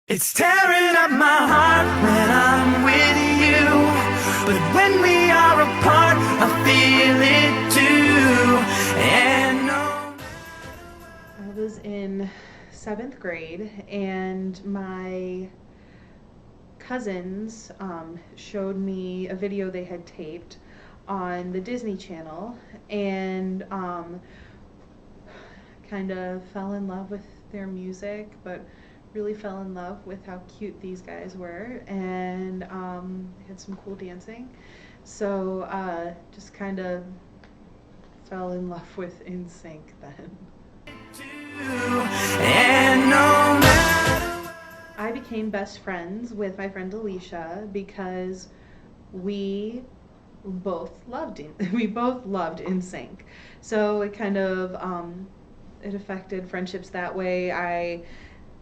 It's tearing up my heart when I'm with you, but when we are apart, I feel it too. And no, I was in 7th grade, and my cousins showed me a video they had taped on the Disney Channel, and kind of fell in love with their music, but really fell in love with how cute these guys were, and had some cool dancing. So just kind of fell in love with NSYNC then. and no matter. I became best friends with my friend Alicia because we both loved NSYNC. So it kind of it affected friendships that way. I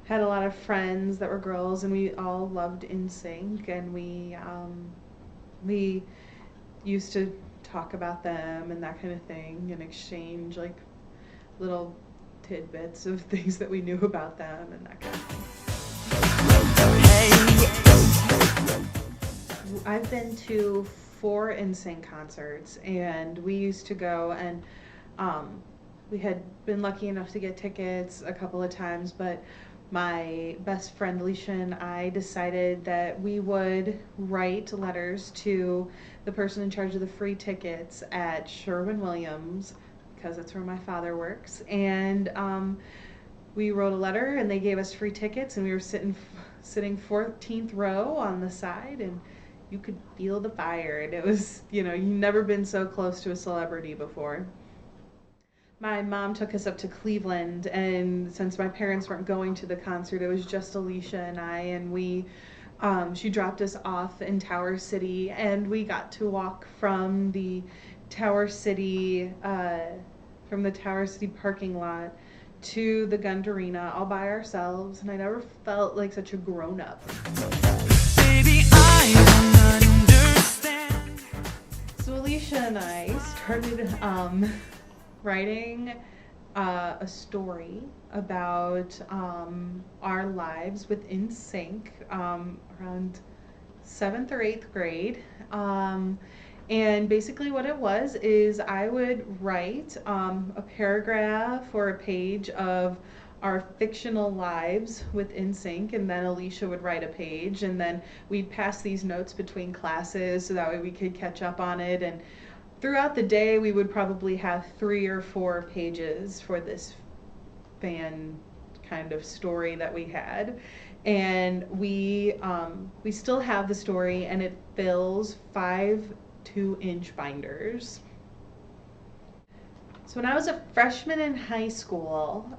had a lot of friends that were girls, and we all loved NSYNC, and we used to talk about them and that kind of thing, and exchange like little tidbits of things that we knew about them and that kind of thing. I've been to 4 NSYNC concerts, and we used to go, and we had been lucky enough to get tickets a couple of times, but my best friend Alicia and I decided that we would write letters to the person in charge of the free tickets at Sherwin-Williams, because that's where my father works, and we wrote a letter, and they gave us free tickets, and we were sitting 14th row on the side, and you could feel the fire, and it was, you've never been so close to a celebrity before. My mom took us up to Cleveland, and since my parents weren't going to the concert, it was just Alicia and I, and she dropped us off in Tower City, and we got to walk from the Tower City parking lot to the Gund Arena all by ourselves, and I never felt like such a grown-up. Baby, I don't understand. So Alicia and I started writing a story about our lives with NSYNC around 7th or 8th grade. And basically what it was is I would write a paragraph or a page of our fictional lives with NSYNC, and then Alicia would write a page, and then we'd pass these notes between classes so that way we could catch up on it, and throughout the day we would probably have 3 or 4 pages for this fan kind of story that we had, and we still have the story, and it fills 5 2-inch binders. So when I was a freshman in high school,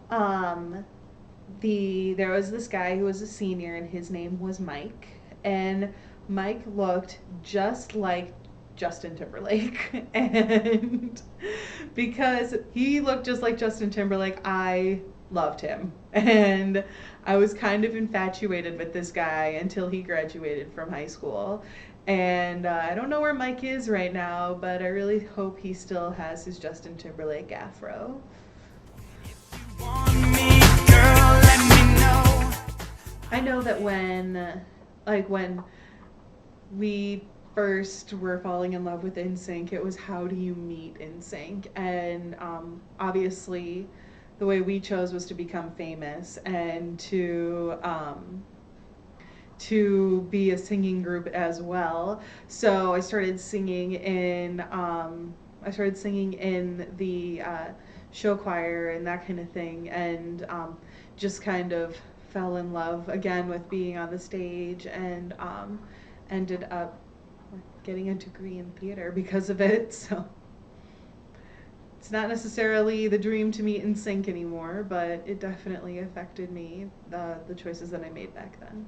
there was this guy who was a senior, and his name was Mike, and Mike looked just like Justin Timberlake, and because he looked just like Justin Timberlake, I loved him, and I was kind of infatuated with this guy until he graduated from high school, and I don't know where Mike is right now, but I really hope he still has his Justin Timberlake afro. Want me, girl, let me know. I know that when we first were falling in love with NSYNC, it was how do you meet NSYNC, and obviously the way we chose was to become famous and to be a singing group as well. So I started singing in the show choir and that kind of thing, and just kind of fell in love again with being on the stage, and ended up getting a degree in theater because of it. So it's not necessarily the dream to meet NSYNC anymore, but it definitely affected me, the choices that I made back then.